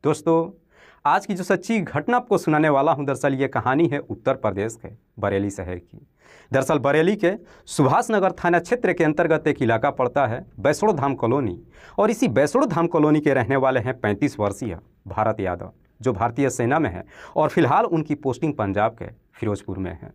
दोस्तों, आज की जो सच्ची घटना आपको सुनाने वाला हूं, दरअसल ये कहानी है उत्तर प्रदेश के बरेली शहर की। दरअसल बरेली के सुभाष नगर थाना क्षेत्र के अंतर्गत एक इलाका पड़ता है वैष्णो धाम कॉलोनी। और इसी वैष्णो धाम कॉलोनी के रहने वाले हैं 35 वर्षीय भारत यादव, जो भारतीय सेना में है और फिलहाल उनकी पोस्टिंग पंजाब के फिरोजपुर में है।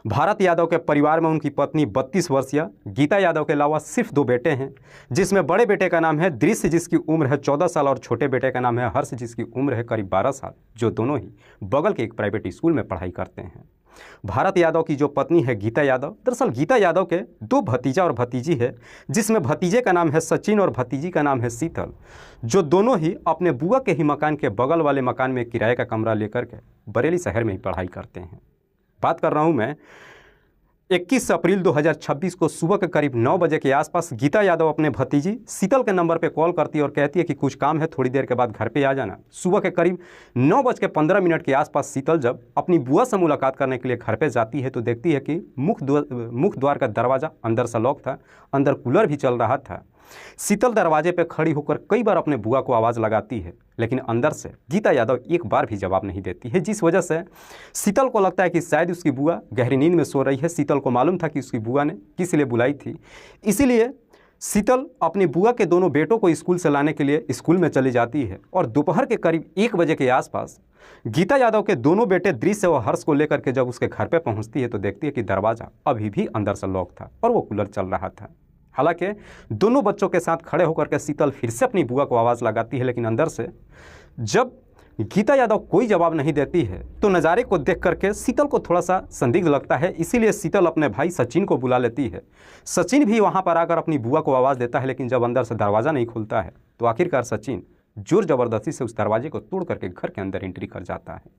भारत यादव के परिवार में उनकी पत्नी 32 वर्षीय गीता यादव के अलावा सिर्फ 2 बेटे हैं, जिसमें बड़े बेटे का नाम है दृश्य, जिसकी उम्र है 14 साल, और छोटे बेटे का नाम है हर्ष, जिसकी उम्र है करीब 12 साल, जो दोनों ही बगल के एक प्राइवेट स्कूल में पढ़ाई करते हैं। भारत यादव की जो पत्नी है गीता यादव, दरअसल गीता यादव के 2 भतीजा और भतीजी है, जिसमें भतीजे का नाम है सचिन और भतीजी का नाम है शीतल, जो दोनों ही अपने बुआ के ही मकान के बगल वाले मकान में किराए का कमरा लेकर के बरेली शहर में ही पढ़ाई करते हैं। बात कर रहा हूं मैं 21 अप्रैल 2026 को सुबह के करीब 9 बजे के आसपास गीता यादव अपने भतीजी शीतल के नंबर पे कॉल करती है और कहती है कि कुछ काम है, थोड़ी देर के बाद घर पे आ जाना। सुबह के करीब 9:15 के आसपास शीतल जब अपनी बुआ से मुलाकात करने के लिए घर पे जाती है तो देखती है कि मुख्य द्वार का दरवाज़ा अंदर से लॉक था, अंदर कूलर भी चल रहा था। शीतल दरवाजे पर खड़ी होकर कई बार अपने बुआ को आवाज़ लगाती है, लेकिन अंदर से गीता यादव एक बार भी जवाब नहीं देती है, जिस वजह से शीतल को लगता है कि शायद उसकी बुआ गहरी नींद में सो रही है। शीतल को मालूम था कि उसकी बुआ ने किस लिए बुलाई थी, इसीलिए शीतल अपनी बुआ के दोनों बेटों को स्कूल से लाने के लिए स्कूल में चली जाती है। और दोपहर के करीब 1 बजे के आसपास गीता यादव के दोनों बेटे दृश्य और हर्ष को लेकर के जब उसके घर पर पहुँचती है तो देखती है कि दरवाज़ा अभी भी अंदर से लॉक था और वो कूलर चल रहा था। हालांकि दोनों बच्चों के साथ खड़े होकर के शीतल फिर से अपनी बुआ को आवाज़ लगाती है, लेकिन अंदर से जब गीता यादव कोई जवाब नहीं देती है तो नज़ारे को देख करके शीतल को थोड़ा सा संदिग्ध लगता है। इसीलिए शीतल अपने भाई सचिन को बुला लेती है। सचिन भी वहाँ पर आकर अपनी बुआ को आवाज़ देता है, लेकिन जब अंदर से दरवाज़ा नहीं खुलता है तो आखिरकार सचिन जोर ज़बरदस्ती से उस दरवाजे को तोड़ करके घर के अंदर एंट्री कर जाता है।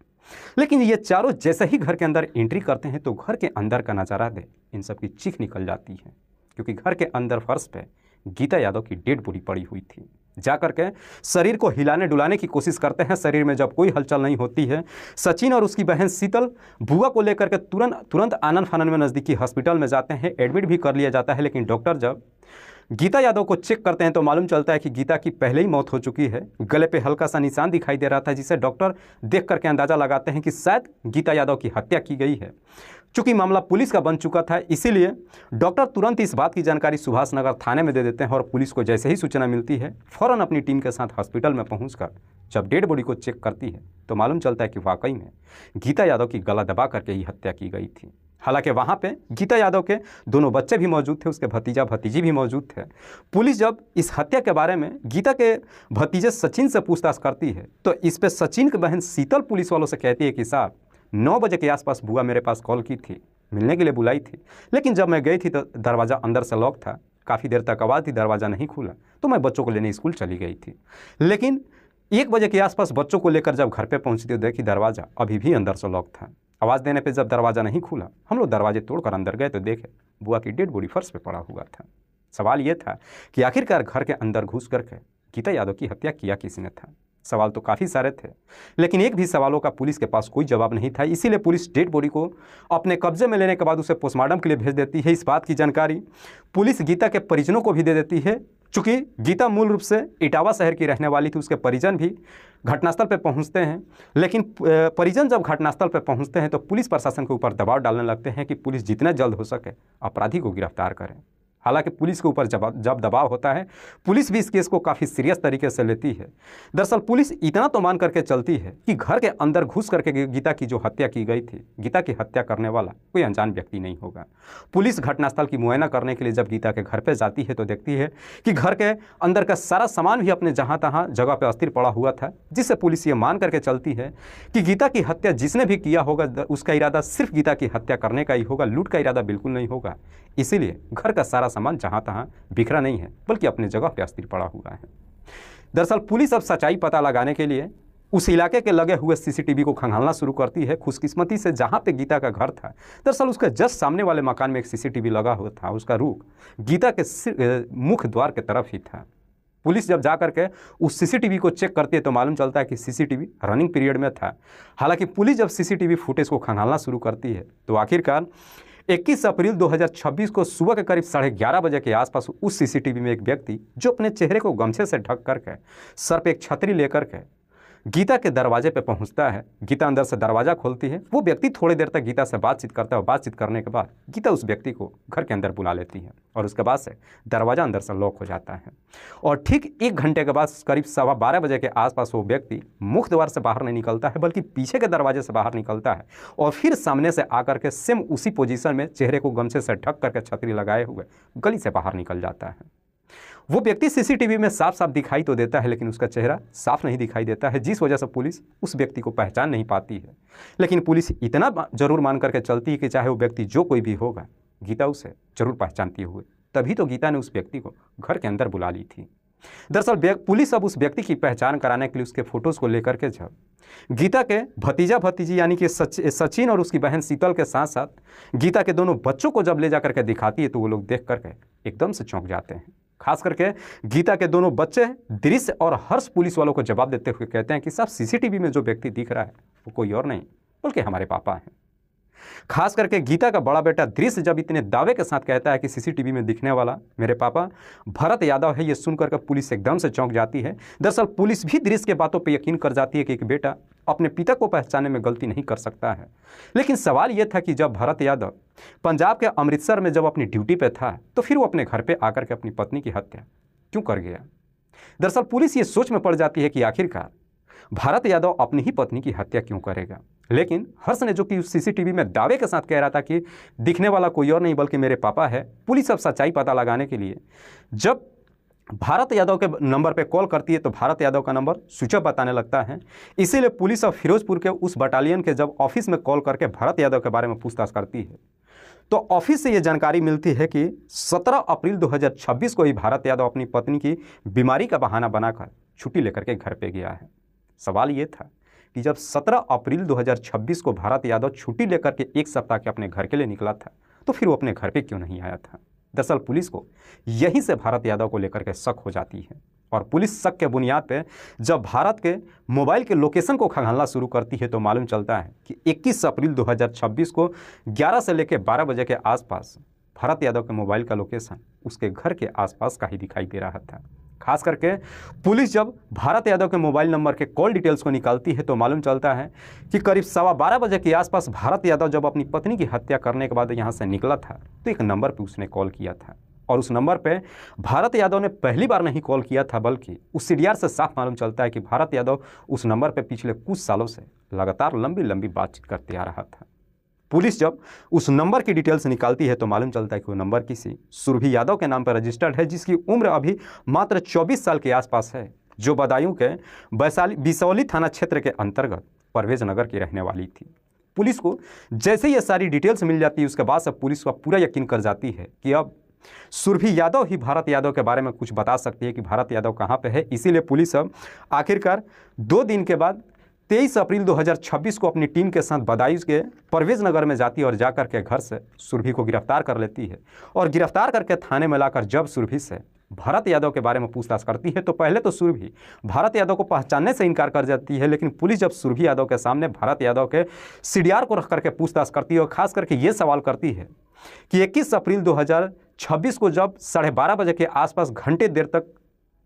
लेकिन ये चारों जैसे ही घर के अंदर एंट्री करते हैं तो घर के अंदर का नज़ारा दे इन सब की चीख निकल जाती है, क्योंकि घर के अंदर फर्श पे गीता यादव की डेड बॉडी पड़ी हुई थी। जाकर के शरीर को हिलाने डुलाने की कोशिश करते हैं, शरीर में जब कोई हलचल नहीं होती है। सचिन और उसकी बहन शीतल बुआ को लेकर के तुरंत आनन फानन में नज़दीकी हॉस्पिटल में जाते हैं, एडमिट भी कर लिया जाता है। लेकिन डॉक्टर जब गीता यादव को चेक करते हैं तो मालूम चलता है कि गीता की पहले ही मौत हो चुकी है। गले पे हल्का सा निशान दिखाई दे रहा था, जिसे डॉक्टर देख करके अंदाज़ा लगाते हैं कि शायद गीता यादव की हत्या की गई है। चूँकि मामला पुलिस का बन चुका था, इसीलिए डॉक्टर तुरंत इस बात की जानकारी सुभाष नगर थाने में दे देते हैं और पुलिस को जैसे ही सूचना मिलती है फ़ौरन अपनी टीम के साथ हॉस्पिटल में पहुंचकर जब डेड बॉडी को चेक करती है तो मालूम चलता है कि वाकई में गीता यादव की गला दबा करके ही हत्या की गई थी। हालांकि वहाँ पे गीता यादव के दोनों बच्चे भी मौजूद थे, उसके भतीजा भतीजी भी मौजूद थे। पुलिस जब इस हत्या के बारे में गीता के भतीजे सचिन से पूछताछ करती है तो इस पर सचिन की बहन शीतल पुलिस वालों से कहती है कि साहब 9 बजे के आसपास बुआ मेरे पास कॉल की थी, मिलने के लिए बुलाई थी, लेकिन जब मैं गई थी तो दरवाज़ा अंदर से लॉक था, काफ़ी देर तक आवाज़ थी, दरवाज़ा नहीं खुला, तो मैं बच्चों को लेने स्कूल चली गई थी। लेकिन 1 बजे के आसपास बच्चों को लेकर जब घर पे पहुंची तो देखी दरवाज़ा अभी भी अंदर से लॉक था। आवाज़ देने पे जब दरवाज़ा नहीं खुला, हम लोग दरवाजे तोड़कर अंदर गए तो देखे बुआ की डेड बॉडी फर्श पे पड़ा हुआ था। सवाल ये था कि आखिरकार घर के अंदर घुस करके गीता यादव की हत्या किया किसने था। सवाल तो काफ़ी सारे थे, लेकिन एक भी सवालों का पुलिस के पास कोई जवाब नहीं था। इसीलिए पुलिस डेड बॉडी को अपने कब्जे में लेने के बाद उसे पोस्टमार्टम के लिए भेज देती है। इस बात की जानकारी पुलिस गीता के परिजनों को भी दे देती है। चूँकि गीता मूल रूप से इटावा शहर की रहने वाली थी, उसके परिजन भी घटनास्थल पर पहुंचते हैं। लेकिन परिजन जब घटनास्थल पर पहुंचते हैं तो पुलिस प्रशासन के ऊपर दबाव डालने लगते हैं कि पुलिस जितना जल्द हो सके अपराधी को गिरफ्तार करें। हालांकि पुलिस के ऊपर जब दबाव होता है, पुलिस भी इस केस को काफ़ी सीरियस तरीके से लेती है। दरअसल पुलिस इतना तो मान करके चलती है कि घर के अंदर घुस करके गीता की जो हत्या की गई थी, गीता की हत्या करने वाला कोई अनजान व्यक्ति नहीं होगा। पुलिस घटनास्थल की मुआयना करने के लिए जब गीता के घर पर जाती है तो देखती है कि घर के अंदर का सारा सामान भी अपने जहाँ तहाँ जगह पर अस्थिर पड़ा हुआ था, जिससे पुलिस ये मान करके चलती है कि गीता की हत्या जिसने भी किया होगा उसका इरादा सिर्फ गीता की हत्या करने का ही होगा, लूट का इरादा बिल्कुल नहीं होगा। इसीलिए घर का सारा सामान जहाँ तहाँ बिखरा नहीं है, बल्कि अपने जगह पर अस्थिर पड़ा हुआ है। दरअसल पुलिस अब सच्चाई पता लगाने के लिए उस इलाके के लगे हुए सीसीटीवी को खंगालना शुरू करती है। खुशकिस्मती से जहाँ पे गीता का घर था, दरअसल उसके जस्ट सामने वाले मकान में एक सीसीटीवी लगा हुआ था। उसका रुख गीता के मुख्य द्वार के तरफ ही था। पुलिस जब जा करके उस सीसीटीवी को चेक करती है तो मालूम चलता है कि सीसीटीवी रनिंग पीरियड में था। हालांकि पुलिस जब सीसीटीवी फुटेज को खंगालना शुरू करती है तो आखिरकार 21 अप्रैल 2026 को सुबह के करीब 11:30 बजे के आसपास उस सीसीटीवी में एक व्यक्ति जो अपने चेहरे को गमछे से ढक करके सर पे एक छतरी लेकर के गीता के दरवाजे पे पहुंचता है। गीता अंदर से दरवाज़ा खोलती है। वो व्यक्ति थोड़ी देर तक गीता से बातचीत करता है और बातचीत करने के बाद गीता उस व्यक्ति को घर के अंदर बुला लेती है और उसके बाद से दरवाज़ा अंदर से लॉक हो जाता है। और ठीक 1 घंटे के बाद करीब 12:15 बजे के आसपास वो व्यक्ति मुख्य द्वार से बाहर नहीं निकलता है बल्कि पीछे के दरवाजे से बाहर निकलता है और फिर सामने से आकर के सेम उसी पोजीशन में चेहरे को गमछे से ढक करके छतरी लगाए हुए गली से बाहर निकल जाता है। वो व्यक्ति सीसीटीवी में साफ साफ दिखाई तो देता है लेकिन उसका चेहरा साफ नहीं दिखाई देता है, जिस वजह से पुलिस उस व्यक्ति को पहचान नहीं पाती है। लेकिन पुलिस इतना जरूर मान करके चलती है कि चाहे वो व्यक्ति जो कोई भी होगा, गीता उसे जरूर पहचानती हुई। तभी तो गीता ने उस व्यक्ति को घर के अंदर बुला ली थी। दरअसल पुलिस अब उस व्यक्ति की पहचान कराने के लिए उसके फोटोज़ को लेकर के जब गीता के भतीजा भतीजी यानी कि सचिन और उसकी बहन शीतल के साथ साथ गीता के दोनों बच्चों को जब ले जा करके दिखाती है तो वो लोग देख करके एकदम से चौंक जाते हैं। खास करके गीता के दोनों बच्चे दृश्य और हर्ष पुलिस वालों को जवाब देते हुए कहते हैं कि साहब सीसीटीवी में जो व्यक्ति दिख रहा है वो कोई और नहीं बल्कि हमारे पापा हैं। खास करके गीता का बड़ा बेटा दृश्य जब इतने दावे के साथ कहता है कि सीसीटीवी में दिखने वाला मेरे पापा भरत यादव है, ये सुनकर के पुलिस एकदम से चौंक जाती है। दरअसल पुलिस भी दृश्य के बातों पर यकीन कर जाती है कि एक बेटा अपने पिता को पहचानने में गलती नहीं कर सकता है। लेकिन सवाल यह था कि जब भरत यादव पंजाब के अमृतसर में जब अपनी ड्यूटी पे था तो फिर वो अपने घर पे आकर के अपनी पत्नी की हत्या क्यों कर गया। दरअसल पुलिस ये सोच में पड़ जाती है कि आखिरकार भरत यादव अपनी ही पत्नी की हत्या क्यों करेगा। लेकिन हर्ष ने जो कि उस सीसीटीवी में दावे के साथ कह रहा था कि दिखने वाला कोई और नहीं बल्कि मेरे पापा है, पुलिस अब सच्चाई पता लगाने के लिए जब भारत यादव के नंबर पे कॉल करती है तो भारत यादव का नंबर स्विच ऑफ बताने लगता है। इसीलिए पुलिस अब फिरोजपुर के उस बटालियन के जब ऑफिस में कॉल करके भारत यादव के बारे में पूछताछ करती है तो ऑफिस से ये जानकारी मिलती है कि 17 अप्रैल 2026 को ही भारत यादव अपनी पत्नी की बीमारी का बहाना बनाकर छुट्टी लेकर के घर पे गया है। सवाल ये था कि जब 17 अप्रैल 2026 को भारत यादव छुट्टी लेकर के 1 सप्ताह के अपने घर के लिए निकला था तो फिर वो अपने घर पे क्यों नहीं आया था। दरअसल पुलिस को यहीं से भारत यादव को लेकर के शक हो जाती है और पुलिस शक के बुनियाद पे जब भारत के मोबाइल के लोकेशन को खंगालना शुरू करती है तो मालूम चलता है कि 21 अप्रैल 2026 को 11 से लेकर 12 बजे के आसपास भारत यादव के मोबाइल का लोकेशन उसके घर के आसपास का ही दिखाई दे रहा था। खास करके पुलिस जब भारत यादव के मोबाइल नंबर के कॉल डिटेल्स को निकालती है तो मालूम चलता है कि करीब 12:15 बजे के आसपास भारत यादव जब अपनी पत्नी की हत्या करने के बाद यहाँ से निकला था तो एक नंबर पे उसने कॉल किया था और उस नंबर पे भारत यादव ने पहली बार नहीं कॉल किया था बल्कि उस सीडीआर से साफ मालूम चलता है कि भारत यादव उस नंबर पे पिछले कुछ सालों से लगातार लंबी लंबी बातचीत करते आ रहा था। पुलिस जब उस नंबर की डिटेल्स निकालती है तो मालूम चलता है कि वो नंबर किसी सुरभि यादव के नाम पर रजिस्टर्ड है जिसकी उम्र अभी मात्र 24 साल के आसपास है, जो बदायूं के बिसौली थाना क्षेत्र के अंतर्गत परवेज नगर की रहने वाली थी। पुलिस को जैसे ये सारी डिटेल्स मिल जाती है उसके बाद से पुलिस को पूरा यकीन कर जाती है कि अब सुरभि यादव ही भारत यादव के बारे में कुछ बता सकती है कि भारत यादव कहाँ पे है। इसीलिए पुलिस अब आखिरकार 2 दिन के बाद 23 अप्रैल 2026 को अपनी टीम के साथ बदायूं के परवेज नगर में जाती है और जाकर के घर से सुरभि को गिरफ्तार कर लेती है और गिरफ्तार करके थाने में लाकर जब सुरभि से भारत यादव के बारे में पूछताछ करती है तो पहले तो सुरभि भारत यादव को पहचानने से इनकार कर जाती है। लेकिन पुलिस जब सुरभि यादव के सामने भारत यादव के सीडीआर को रख करके पूछताछ करती है और खास करके ये सवाल करती है कि 21 अप्रैल 2026 को जब 12:30 बजे के आसपास घंटे देर तक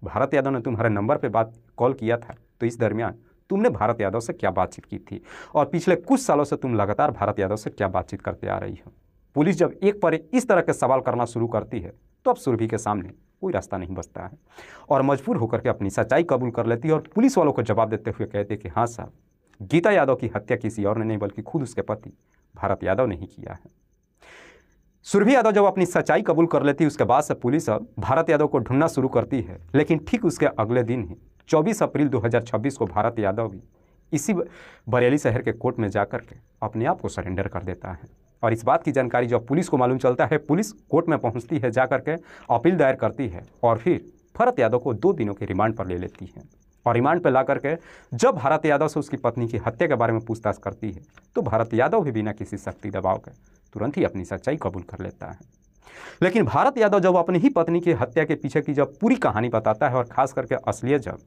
भारत यादव ने तुम्हारे नंबर पर कॉल किया था तो इस दरमियान तुमने भारत यादव से क्या बातचीत की थी और पिछले कुछ सालों से तुम लगातार भारत यादव से क्या बातचीत करते आ रही हो। पुलिस जब एक पर एक इस तरह के सवाल करना शुरू करती है तो अब सुरभि के सामने कोई रास्ता नहीं बचता है और मजबूर होकर के अपनी सच्चाई कबूल कर लेती है और पुलिस वालों को जवाब देते हुए कहते कि हाँ साहब, गीता यादव की हत्या किसी और ने नहीं बल्कि खुद उसके पति भारत यादव ने ही किया है। सुरभि यादव जब अपनी सच्चाई कबूल कर लेती है उसके बाद से पुलिस अब भारत यादव को ढूंढना शुरू करती है। लेकिन ठीक उसके अगले दिन ही 24 अप्रैल 2026 को भारत यादव भी इसी बरेली शहर के कोर्ट में जाकर के अपने आप को सरेंडर कर देता है और इस बात की जानकारी जब पुलिस को मालूम चलता है पुलिस कोर्ट में पहुंचती है, जाकर के अपील दायर करती है और फिर भारत यादव को 2 दिनों के रिमांड पर ले लेती है और रिमांड पर ला करके जब भारत यादव से उसकी पत्नी की हत्या के बारे में पूछताछ करती है तो भारत यादव भी बिना किसी सख्ती दबाव के तुरंत ही अपनी सच्चाई कबूल कर लेता है। लेकिन भारत यादव जब अपनी ही पत्नी की हत्या के पीछे की जब पूरी कहानी बताता है और खास करके असलियत जब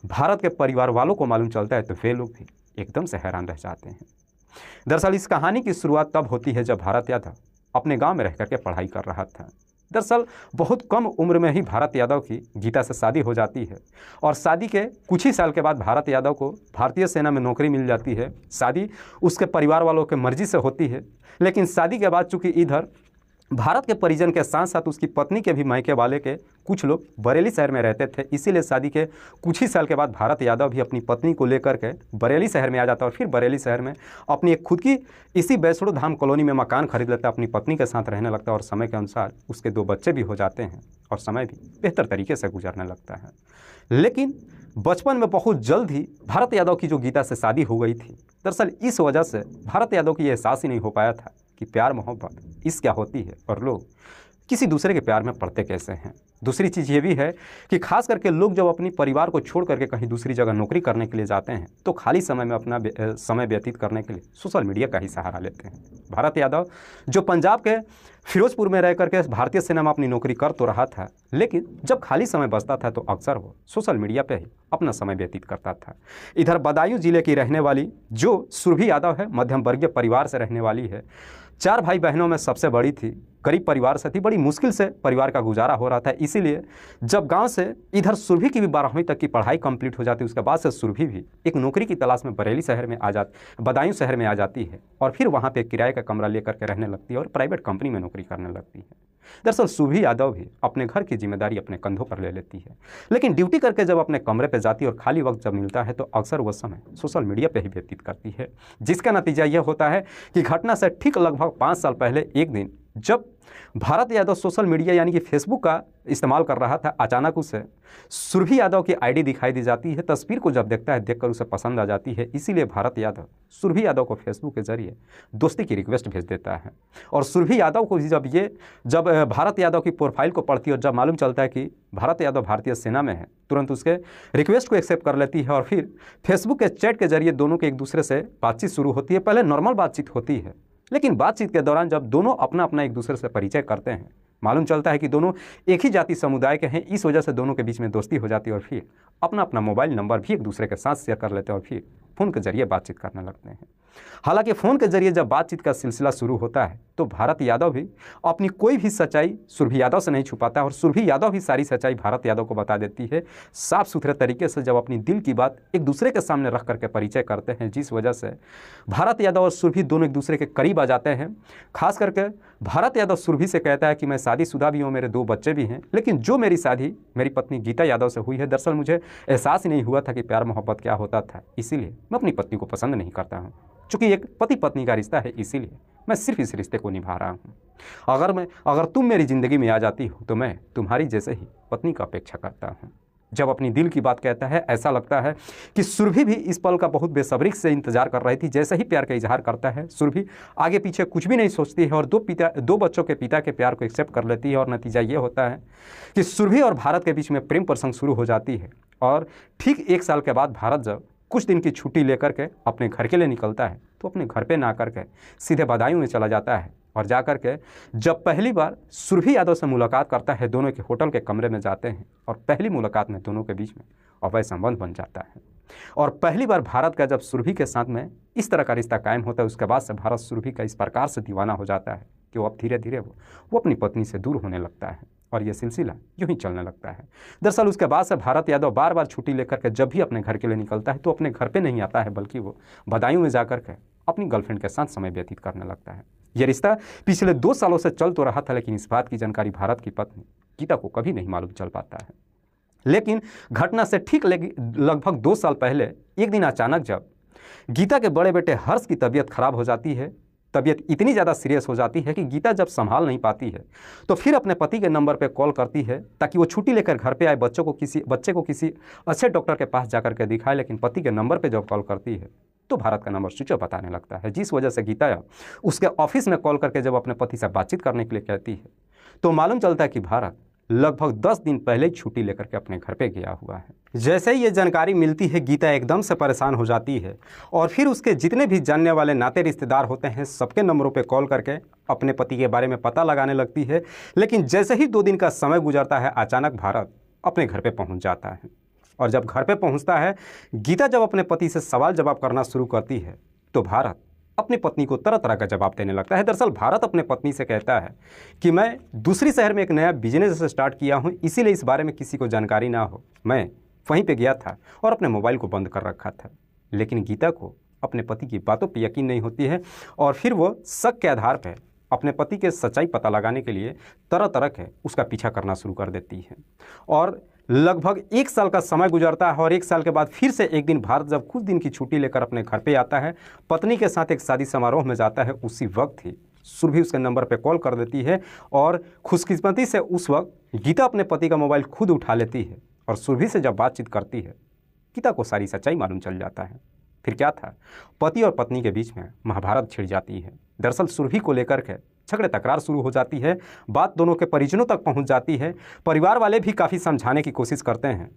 भारत के परिवार वालों को मालूम चलता है तो वे लोग भी एकदम से हैरान रह जाते हैं। दरअसल इस कहानी की शुरुआत तब होती है जब भारत यादव अपने गांव में रह करके पढ़ाई कर रहा था। दरअसल बहुत कम उम्र में ही भारत यादव की गीता से शादी हो जाती है और शादी के कुछ ही साल के बाद भारत यादव को भारतीय सेना में नौकरी मिल जाती है। शादी उसके परिवार वालों के मर्जी से होती है, लेकिन शादी के बाद चूंकि इधर भारत के परिजन के साथ साथ उसकी पत्नी के भी मायके वाले के कुछ लोग बरेली शहर में रहते थे, इसीलिए शादी के कुछ ही साल के बाद भारत यादव भी अपनी पत्नी को लेकर के बरेली शहर में आ जाता है और फिर बरेली शहर में अपनी एक खुद की इसी वैष्णो धाम कॉलोनी में मकान खरीद लेता है, अपनी पत्नी के साथ रहने लगता है और समय के अनुसार उसके 2 बच्चे भी हो जाते हैं और समय भी बेहतर तरीके से गुजरने लगता है। लेकिन बचपन में बहुत जल्द ही भारत यादव की जो गीता से शादी हो गई थी, दरअसल इस वजह से भारत यादव को ये एहसास ही नहीं हो पाया था कि प्यार मोहब्बत इस क्या होती है और लोग किसी दूसरे के प्यार में पड़ते कैसे हैं। दूसरी चीज़ ये भी है कि खास करके लोग जब अपनी परिवार को छोड़ करके कहीं दूसरी जगह नौकरी करने के लिए जाते हैं तो खाली समय में अपना समय व्यतीत करने के लिए सोशल मीडिया का ही सहारा लेते हैं। भारत यादव जो पंजाब के फिरोजपुर में रह करके भारतीय सेना में अपनी नौकरी कर तो रहा था, लेकिन जब खाली समय बचता था तो अक्सर वो सोशल मीडिया पे ही अपना समय व्यतीत करता था। इधर बदायूं जिले की रहने वाली जो सुरभि यादव है, मध्यम वर्गीय परिवार से रहने वाली है, 4 भाई बहनों में सबसे बड़ी थी, गरीब परिवार से थी, बड़ी मुश्किल से परिवार का गुजारा हो रहा था। इसीलिए जब गांव से इधर सुरभि की भी 12वीं तक की पढ़ाई कंप्लीट हो जाती, उसके बाद से सुरभि भी एक नौकरी की तलाश में बरेली शहर में बदायूं शहर में आ जाती है और फिर वहां पे किराए का कमरा लेकर के रहने लगती है और प्राइवेट कंपनी में नौकरी करने लगती है। दरअसल सुरभि यादव भी अपने घर की जिम्मेदारी अपने कंधों पर ले लेती है, लेकिन ड्यूटी करके जब अपने कमरे पर जाती है और खाली वक्त जब मिलता है तो अक्सर वह समय सोशल मीडिया पर ही व्यतीत करती है, जिसका नतीजा यह होता है कि घटना से ठीक लगभग 5 साल पहले एक दिन जब भारत यादव सोशल मीडिया यानी कि फेसबुक का इस्तेमाल कर रहा था, अचानक उसे सुरभि यादव की आईडी दिखाई दी जाती है। तस्वीर को जब देखता है, देखकर उसे पसंद आ जाती है, इसीलिए भारत यादव सुरभि यादव को फेसबुक के जरिए दोस्ती की रिक्वेस्ट भेज देता है और सुरभि यादव को भी जब भारत यादव की प्रोफाइल को पढ़ती है और जब मालूम चलता है कि भारत यादव भारतीय सेना में है, तुरंत उसके रिक्वेस्ट को एक्सेप्ट कर लेती है और फिर फेसबुक के चैट के जरिए दोनों के एक दूसरे से बातचीत शुरू होती है। पहले नॉर्मल बातचीत होती है, लेकिन बातचीत के दौरान जब दोनों अपना अपना एक दूसरे से परिचय करते हैं, मालूम चलता है कि दोनों एक ही जाति समुदाय के हैं, इस वजह से दोनों के बीच में दोस्ती हो जाती है और फिर अपना अपना मोबाइल नंबर भी एक दूसरे के साथ शेयर कर लेते हैं और फिर फ़ोन के जरिए बातचीत करने लगते हैं। हालांकि फ़ोन के जरिए जब बातचीत का सिलसिला शुरू होता है तो भारत यादव भी अपनी कोई भी सच्चाई सुरभि यादव से नहीं छुपाता और सुरभि यादव भी सारी सच्चाई भारत यादव को बता देती है, साफ सुथरे तरीके से जब अपनी दिल की बात एक दूसरे के सामने रख करके परिचय करते हैं, जिस वजह से भारत यादव और सुरभि दोनों एक दूसरे के करीब आ जाते हैं। खास करके भारत यादव सुरभि से कहता है कि मैं शादीशुदा भी हूँ, मेरे 2 बच्चे भी हैं, लेकिन जो मेरी शादी मेरी पत्नी गीता यादव से हुई है, दरअसल मुझे एहसास ही नहीं हुआ था कि प्यार मोहब्बत क्या होता था, इसीलिए मैं अपनी पत्नी को पसंद नहीं करता हूँ। चूँकि एक पति पत्नी का रिश्ता है, इसीलिए मैं सिर्फ इस रिश्ते को निभा रहा हूँ। अगर तुम मेरी ज़िंदगी में आ जाती हो तो मैं तुम्हारी जैसे ही पत्नी का अपेक्षा करता हूँ। जब अपनी दिल की बात कहता है, ऐसा लगता है कि सुरभि भी इस पल का बहुत बेसब्री से इंतजार कर रही थी। जैसे ही प्यार का इजहार करता है, सुरभि आगे पीछे कुछ भी नहीं सोचती है और 2 बच्चों के पिता के प्यार को एक्सेप्ट कर लेती है और नतीजा ये होता है कि सुरभि और भारत के बीच में प्रेम प्रसंग शुरू हो जाती है। और ठीक 1 साल के बाद भारत जब कुछ दिन की छुट्टी लेकर के अपने घर के लिए निकलता है तो अपने घर पे ना करके सीधे बदायूं में चला जाता है और जाकर के जब पहली बार सुरभि यादव से मुलाकात करता है, दोनों के होटल के कमरे में जाते हैं और पहली मुलाकात में दोनों के बीच में अवैध संबंध बन जाता है। और पहली बार भारत का जब सुरभि के साथ में इस तरह का रिश्ता कायम होता है, उसके बाद से भारत सुरभि का इस प्रकार से दीवाना हो जाता है कि वो अब धीरे धीरे वो अपनी पत्नी से दूर होने लगता है और ये सिलसिला यूं ही चलने लगता है। दरअसल उसके बाद से भारत यादव बार बार छुट्टी लेकर के जब भी अपने घर के लिए निकलता है तो अपने घर पे नहीं आता है, बल्कि वो बदायूं में जाकर के अपनी गर्लफ्रेंड के साथ समय व्यतीत करने लगता है। यह रिश्ता पिछले 2 सालों से चल तो रहा था, लेकिन इस बात की जानकारी भारत की पत्नी गीता को कभी नहीं मालूम चल पाता है। लेकिन घटना से ठीक लगभग 2 साल पहले एक दिन अचानक जब गीता के बड़े बेटे हर्ष की तबीयत खराब हो जाती है, तबीयत इतनी ज़्यादा सीरियस हो जाती है कि गीता जब संभाल नहीं पाती है तो फिर अपने पति के नंबर पे कॉल करती है ताकि वो छुट्टी लेकर घर पे आए, बच्चे को किसी अच्छे डॉक्टर के पास जाकर के दिखाए। लेकिन पति के नंबर पे जब कॉल करती है तो भारत का नंबर स्विच ऑफ बताने लगता है, जिस वजह से गीता उसके ऑफिस में कॉल करके जब अपने पति से बातचीत करने के लिए कहती है तो मालूम चलता है कि भारत लगभग 10 दिन पहले ही छुट्टी लेकर के अपने घर पे गया हुआ है। जैसे ही ये जानकारी मिलती है, गीता एकदम से परेशान हो जाती है और फिर उसके जितने भी जानने वाले नाते रिश्तेदार होते हैं सबके नंबरों पे कॉल करके अपने पति के बारे में पता लगाने लगती है। लेकिन जैसे ही 2 दिन का समय गुजरता है, अचानक भारत अपने घर पे पहुंच जाता है और जब घर पे पहुंचता है, गीता जब अपने पति से सवाल जवाब करना शुरू करती है तो भारत अपनी पत्नी को तरह तरह का जवाब देने लगता है। दरअसल भारत अपने पत्नी से कहता है कि मैं दूसरी शहर में एक नया बिजनेस स्टार्ट किया हूँ, इसीलिए इस बारे में किसी को जानकारी ना हो। मैं वहीं पे गया था और अपने मोबाइल को बंद कर रखा था। लेकिन गीता को अपने पति की बातों पर यकीन नहीं होती है और फिर वो शक के आधार पर अपने पति के सच्चाई पता लगाने के लिए तरह तरह के उसका पीछा करना शुरू कर देती है। और लगभग 1 साल का समय गुजरता है और 1 साल के बाद फिर से एक दिन भारत जब कुछ दिन की छुट्टी लेकर अपने घर पे आता है, पत्नी के साथ एक शादी समारोह में जाता है, उसी वक्त ही सुरभि उसके नंबर पे कॉल कर देती है और खुशकिस्मती से उस वक्त गीता अपने पति का मोबाइल खुद उठा लेती है और सुरभि से जब बातचीत करती है, गीता को सारी सच्चाई मालूम चल जाता है। फिर क्या था, पति और पत्नी के बीच में महाभारत छिड़ जाती है। दरअसल सुरभि को लेकर के झगड़े तकरार शुरू हो जाती है, बात दोनों के परिजनों तक पहुंच जाती है। परिवार वाले भी काफ़ी समझाने की कोशिश करते हैं,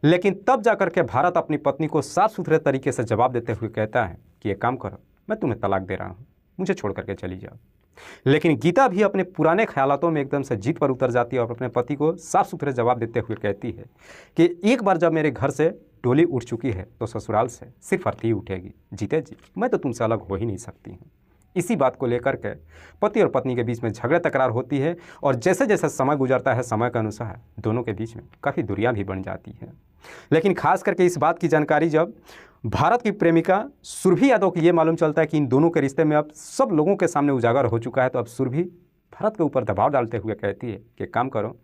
लेकिन तब जाकर के भारत अपनी पत्नी को साफ सुथरे तरीके से जवाब देते हुए कहता है कि एक काम करो, मैं तुम्हें तलाक दे रहा हूँ, मुझे छोड़ करके चली जाओ। लेकिन गीता भी अपने पुराने ख्यालातों में एकदम से जीत पर उतर जाती है और अपने पति को साफ सुथरे जवाब देते हुए कहती है कि एक बार जब मेरे घर से डोली उठ चुकी है तो ससुराल से सिर्फ अर्थी उठेगी। जीते जी, मैं तो तुमसे अलग हो ही नहीं सकती हूँ। इसी बात को लेकर के पति और पत्नी के बीच में झगड़े तकरार होती है और जैसे जैसे समय गुजरता है, समय के अनुसार दोनों के बीच में काफ़ी दूरियां भी बन जाती है। लेकिन खास करके इस बात की जानकारी जब भारत की प्रेमिका सुरभि यादव को ये मालूम चलता है कि इन दोनों के रिश्ते में अब सब लोगों के सामने उजागर हो चुका है, तो अब सुरभि भारत के ऊपर दबाव डालते हुए कहती है कि काम करो,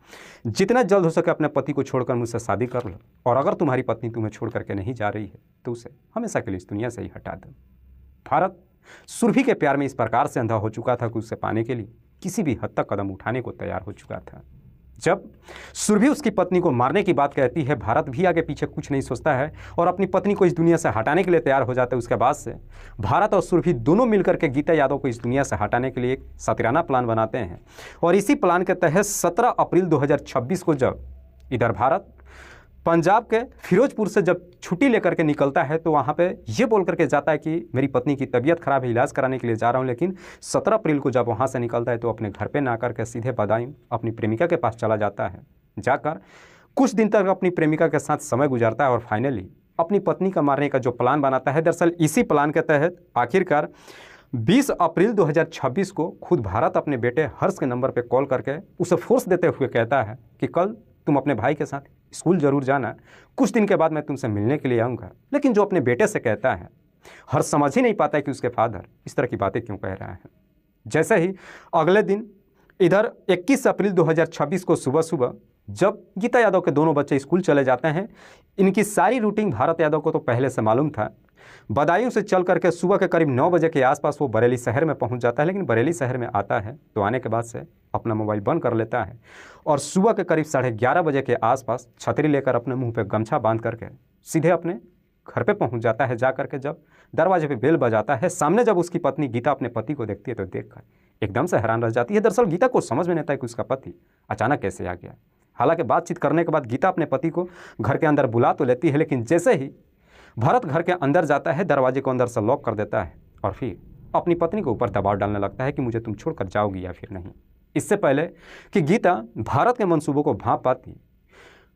जितना जल्द हो सके अपने पति को छोड़कर मुझसे शादी कर लो, और अगर तुम्हारी पत्नी तुम्हें छोड़ करके नहीं जा रही है तो उसे हमेशा के लिए इस दुनिया से ही हटा दो। भारत सुरभि के प्यार में इस प्रकार से अंधा हो चुका था कि उसे पाने के लिए किसी भी हद तक कदम उठाने को तैयार हो चुका था। जब सुरभि उसकी पत्नी को मारने की बात कहती है, भारत भी आगे पीछे कुछ नहीं सोचता है और अपनी पत्नी को इस दुनिया से हटाने के लिए तैयार हो जाता है। उसके बाद से भारत और सुरभि दोनों मिलकर के गीता यादव को इस दुनिया से हटाने के लिए एक सातिराना प्लान बनाते हैं और इसी प्लान के तहत 17 अप्रैल 2026 को जब इधर भारत पंजाब के फिरोजपुर से जब छुट्टी लेकर के निकलता है तो वहाँ पे ये बोल करके जाता है कि मेरी पत्नी की तबीयत खराब है, इलाज कराने के लिए जा रहा हूँ। लेकिन 17 अप्रैल को जब वहाँ से निकलता है तो अपने घर पे ना करके सीधे बदायूं अपनी प्रेमिका के पास चला जाता है। जाकर कुछ दिन तक अपनी प्रेमिका के साथ समय गुजारता है और फाइनली अपनी पत्नी का मारने का जो प्लान बनाता है, दरअसल इसी प्लान के तहत आखिरकार 20 अप्रैल 2026 को खुद भारत अपने बेटे हर्ष के नंबर पर कॉल करके उसे फोर्स देते हुए कहता है कि कल तुम अपने भाई के साथ स्कूल जरूर जाना, कुछ दिन के बाद मैं तुमसे मिलने के लिए आऊँगा। लेकिन जो अपने बेटे से कहता है, हर्ष समझ ही नहीं पाता है कि उसके फादर इस तरह की बातें क्यों कह रहा है। जैसे ही अगले दिन इधर 21 अप्रैल 2026 को सुबह सुबह जब गीता यादव के दोनों बच्चे स्कूल चले जाते हैं, इनकी सारी रूटीन भारत यादव को तो पहले से मालूम था। बदायूं से चल करके सुबह के करीब 9 बजे के आसपास वो बरेली शहर में पहुंच जाता है। लेकिन बरेली शहर में आता है तो आने के बाद से अपना मोबाइल बंद कर लेता है और सुबह के करीब 11:30 बजे के आसपास छतरी लेकर अपने मुंह पे गमछा बांध करके सीधे अपने घर पे पहुंच जाता है। जा करके जब दरवाजे पे बेल बजाता है, सामने जब उसकी पत्नी गीता अपने पति को देखती है तो देखकर एकदम से हैरान रह जाती है। दरअसल गीता को समझ में नहीं आता है कि उसका पति अचानक कैसे आ गया। हालांकि बातचीत करने के बाद गीता अपने पति को घर के अंदर बुला तो लेती है, लेकिन जैसे ही भारत घर के अंदर जाता है दरवाजे को अंदर से लॉक कर देता है और फिर अपनी पत्नी के ऊपर दबाव डालने लगता है कि मुझे तुम छोड़कर जाओगी या फिर नहीं। इससे पहले कि गीता भारत के मंसूबों को भांप पाती,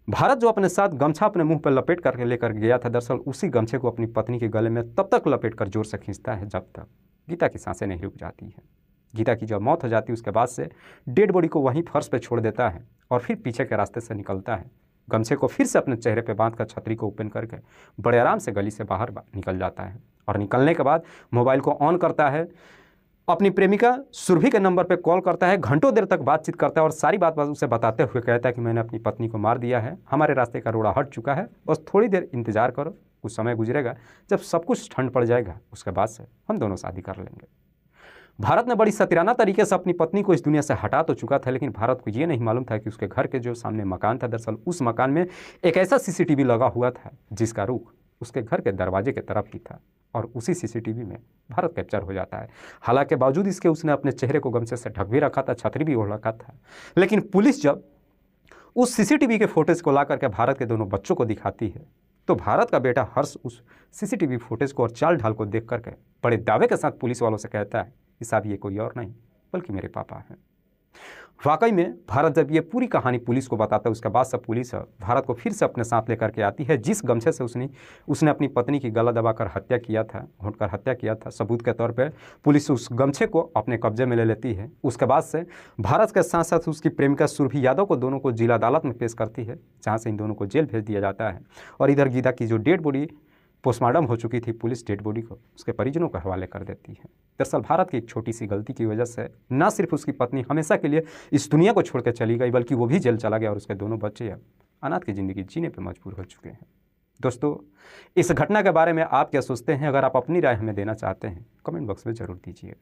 भारत जो अपने साथ गमछा अपने मुंह पर लपेट करके लेकर गया था, दरअसल उसी गमछे को अपनी पत्नी के गले में तब तक लपेट कर जोर से खींचता है जब तक गीता की सांसें नहीं रुक जाती है। गीता की जब मौत हो जाती है उसके बाद से डेड बॉडी को वहीं फर्श पे छोड़ देता है और फिर पीछे के रास्ते से निकलता है। गमछे को फिर से अपने चेहरे पे बांधकर छतरी को ओपन करके बड़े आराम से गली से बाहर निकल जाता है और निकलने के बाद मोबाइल को ऑन करता है, अपनी प्रेमिका सुरभि के नंबर पे कॉल करता है, घंटों देर तक बातचीत करता है और सारी बात उसे बताते हुए कहता है कि मैंने अपनी पत्नी को मार दिया है, हमारे रास्ते का रोड़ा हट चुका है, बस थोड़ी देर इंतजार करो, कुछ समय गुजरेगा, जब सब कुछ ठंड पड़ जाएगा उसके बाद से हम दोनों शादी कर लेंगे। भारत ने बड़ी सतिराना तरीके से अपनी पत्नी को इस दुनिया से हटा तो चुका था, लेकिन भारत को ये नहीं मालूम था कि उसके घर के जो सामने मकान था, दरअसल उस मकान में एक ऐसा सीसीटीवी लगा हुआ था जिसका रुख उसके घर के दरवाजे की तरफ ही था और उसी सीसीटीवी में भारत कैप्चर हो जाता है। हालांकि बावजूद इसके उसने अपने चेहरे को गमछे से ढक भी रखा था, छतरी भी ओढ़ रखा था, लेकिन पुलिस जब उस सीसीटीवी के फुटेज को ला करके भारत के दोनों बच्चों को दिखाती है तो भारत का बेटा हर्ष उस सीसीटीवी फुटेज को और चाल ढाल को देख करके बड़े दावे के साथ पुलिस वालों से कहता है कि साहब ये कोई और नहीं बल्कि मेरे पापा हैं। वाकई में भारत जब ये पूरी कहानी पुलिस को बताता है, उसके बाद सब पुलिस भारत को फिर से अपने साथ लेकर के आती है। जिस गमछे से उसने अपनी पत्नी की गला दबाकर हत्या किया था, घोंटकर हत्या किया था, सबूत के तौर पे पुलिस उस गमछे को अपने कब्जे में ले लेती है। उसके बाद से भारत के साथ साथ उसकी प्रेमिका सुरभि यादव को दोनों को जिला अदालत में पेश करती है, जहाँ से इन दोनों को जेल भेज दिया जाता है। और इधर गीता की जो डेड बॉडी पोस्टमार्टम हो चुकी थी, पुलिस डेड बॉडी को उसके परिजनों के हवाले कर देती है। दरअसल भारत की एक छोटी सी गलती की वजह से न सिर्फ उसकी पत्नी हमेशा के लिए इस दुनिया को छोड़कर चली गई, बल्कि वो भी जेल चला गया और उसके दोनों बच्चे अब अनाथ की ज़िंदगी जीने पर मजबूर हो चुके हैं। दोस्तों, इस घटना के बारे में आप क्या सोचते हैं? अगर आप अपनी राय हमें देना चाहते हैं, कमेंट बॉक्स में ज़रूर दीजिए।